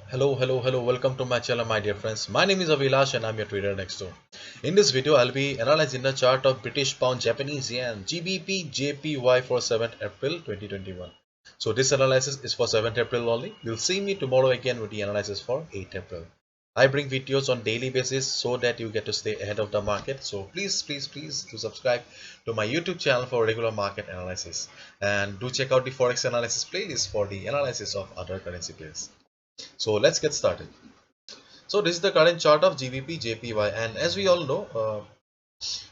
Hello, welcome to my channel, my dear friends. My name is Avilash and I'm your trader next door. In this video, I'll be analyzing the chart of British Pound Japanese Yen GBP JPY for 7th April 2021. So this analysis is for 7th April only. You'll see me tomorrow again with the analysis for 8th April. I bring videos on daily basis so that you get to stay ahead of the market. So please do subscribe to my YouTube channel for regular market analysis. And do check out the Forex analysis playlist for the analysis of other currency pairs. So let's get started. So this is the current chart of GBP JPY, and as we all know,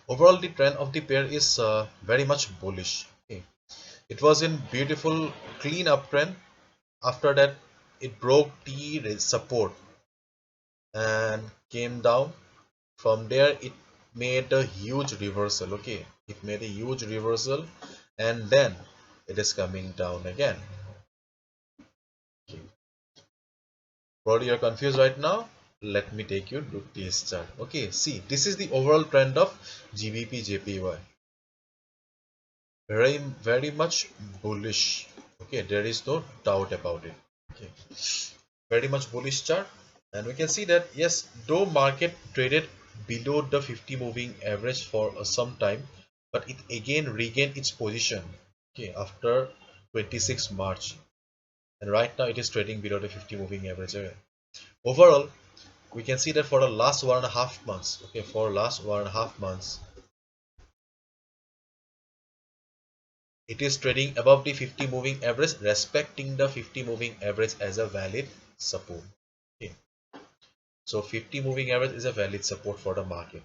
overall the trend of the pair is very much bullish. Okay. It was in beautiful clean uptrend. After that, it broke the support and came down. From there, it made a huge reversal. Okay, it made a huge reversal, and then it is coming down again. Okay. Probably you're confused right now. Let me take you to this chart. Okay, see, this is the overall trend of GBP JPY. Very much bullish. Okay, there is no doubt about it. Okay, very much bullish chart, and we can see that yes, though market traded below the 50 moving average for some time, but it again regained its position. Okay, after 26 March, and right now it is trading below the 50 moving average. Overall, we can see that for the last 1.5 months, okay, for last 1.5 months, it is trading above the 50 moving average, respecting the 50 moving average as a valid support. Okay, so 50 moving average is a valid support for the market.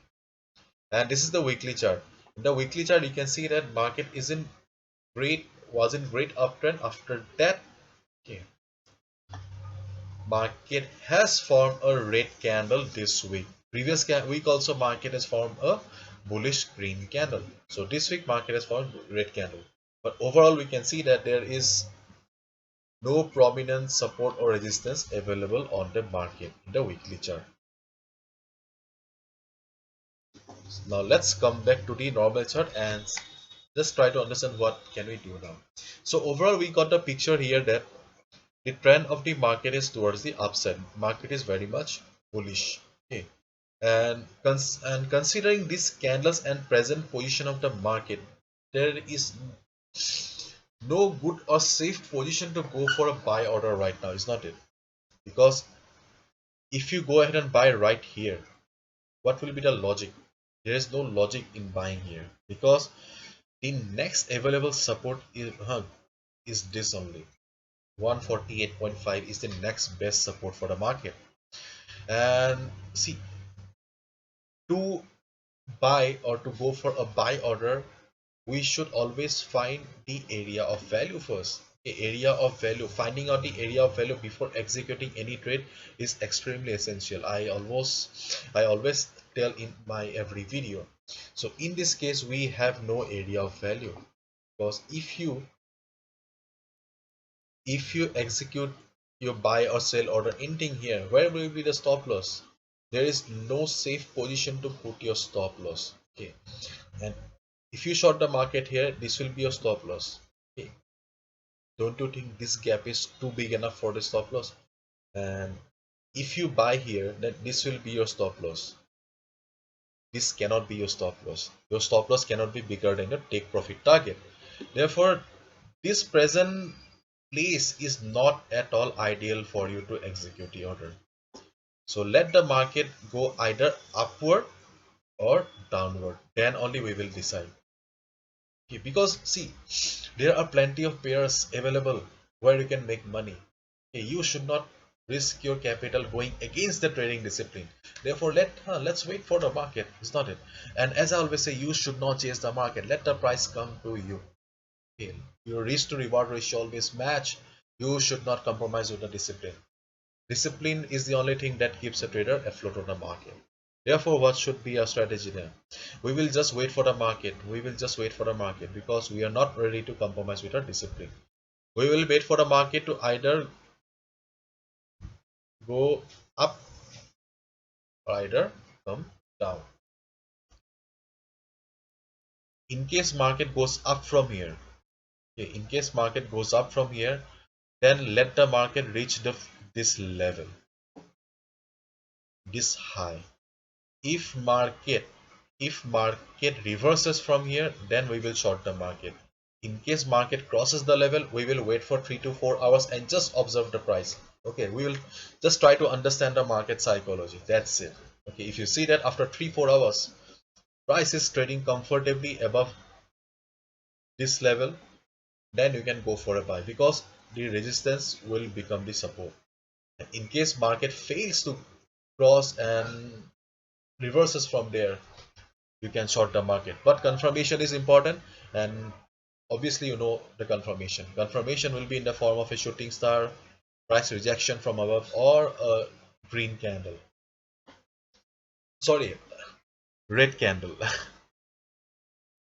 And this is the weekly chart. In the weekly chart, you can see that market was in great uptrend. After that, okay, market has formed a red candle this week. Previous week also market has formed a bullish green candle. So this week market has formed red candle. But overall we can see that there is no prominent support or resistance available on the market in the weekly chart. Now let's come back to the normal chart and just try to understand what can we do now. So overall we got the picture here that the trend of the market is towards the upside. Market is very much bullish. Okay. And considering these candles and present position of the market, there is no good or safe position to go for a buy order right now, is not it? Because if you go ahead and buy right here, what will be the logic? There is no logic in buying here because the next available support is this only. 148.5 is the next best support for the market. And see, to buy or to go for a buy order, we should always find the area of value first. The area of value, finding out the area of value before executing any trade is extremely essential. I always tell in my every video. So in this case we have no area of value, because if you execute your buy or sell order anything here, where will be the stop loss? There is no safe position to put your stop loss. Okay, and if you short the market here, this will be your stop loss. Okay, don't you think this gap is too big enough for the stop loss? And if you buy here, then this will be your stop loss. This cannot be your stop loss. Your stop loss cannot be bigger than your take profit target. Therefore, this present place is not at all ideal for you to execute the order. So let the market go either upward or downward, then only we will decide. Okay, because see, there are plenty of pairs available where you can make money. Okay, you should not risk your capital going against the trading discipline. Therefore let's wait for the market, is not it? And as I always say, you should not chase the market, let the price come to you. Okay, your risk to reward ratio always match. You should not compromise with the discipline. Discipline is the only thing that keeps a trader afloat on the market. Therefore, what should be our strategy there? We will just wait for the market. We will just wait for the market because we are not ready to compromise with our discipline. We will wait for the market to either go up or either come down. In case market goes up from here, okay, in case market goes up from here, then let the market reach this level. this high. If market reverses from here, then we will short the market. In case market crosses the level, we will wait for 3 to 4 hours and just observe the price. Okay, we will just try to understand the market psychology. That's it. Okay, if you see that after 3-4 hours price is trading comfortably above this level, then you can go for a buy, because the resistance will become the support. In case market fails to cross and reverses from there, you can short the market. But confirmation is important, and obviously you know the confirmation will be in the form of a shooting star, price rejection from above, or a green candle, sorry, red candle.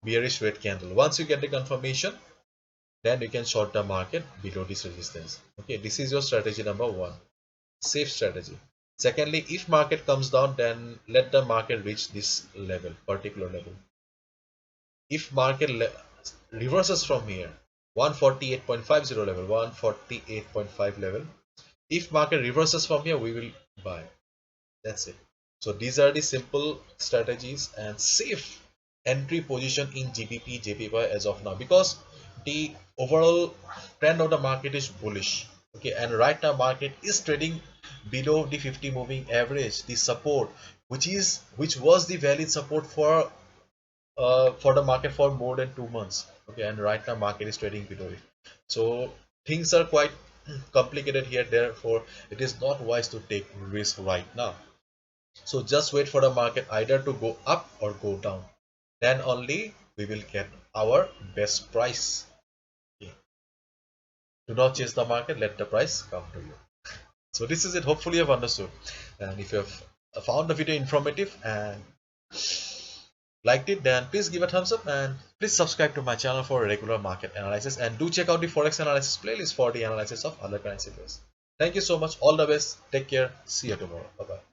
Bearish red candle. Once you get the confirmation, then you can short the market below this resistance. Okay, this is your strategy number one, safe strategy. Secondly, if market comes down, then let the market reach this level, particular level. If market reverses from here, 148.50 level, 148.5 level, if market reverses from here, we will buy. That's it. So these are the simple strategies and safe entry position in GBP JPY as of now, because the overall trend of the market is bullish. Okay, and right now market is trading below the 50 moving average, the support, which was the valid support for the market for more than 2 months. Okay, and right now market is trading below it. So things are quite complicated here. Therefore, it is not wise to take risk right now. So just wait for the market either to go up or go down. Then only we will get our best price. Okay. Do not chase the market. Let the price come to you. So this is it. Hopefully you have understood. And if you have found the video informative and liked it, then please give a thumbs up and please subscribe to my channel for regular market analysis, and do check out the forex analysis playlist for the analysis of other currency pairs. Thank you so much. All the best. Take care. See you tomorrow. Bye bye.